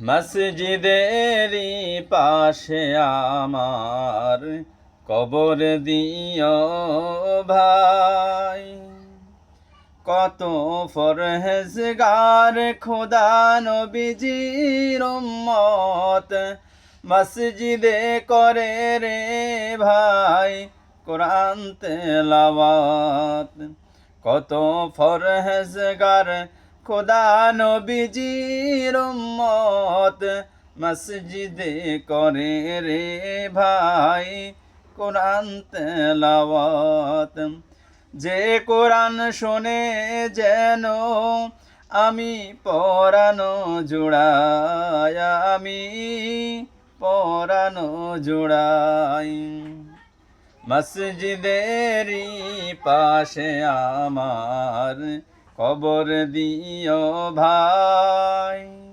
মসজিদেরই পাশে আমার কবর দিও ভাই। কত ফরহেজগার খোদা নবীজির উম্মত মসজিদে করে রে ভাই কোরআন তেলাওয়াত। কত ফরহেজগার খোদা নবীজির উম্মত মসজিদে করে রে ভাই কোরআন তেলাওয়াত। যে কোরআন শোনে যেন আমি পরানো জোড়াই, আমি পরানো জোড়াই। মসজিদেরই পাশে আমার কবর দিও ভাই।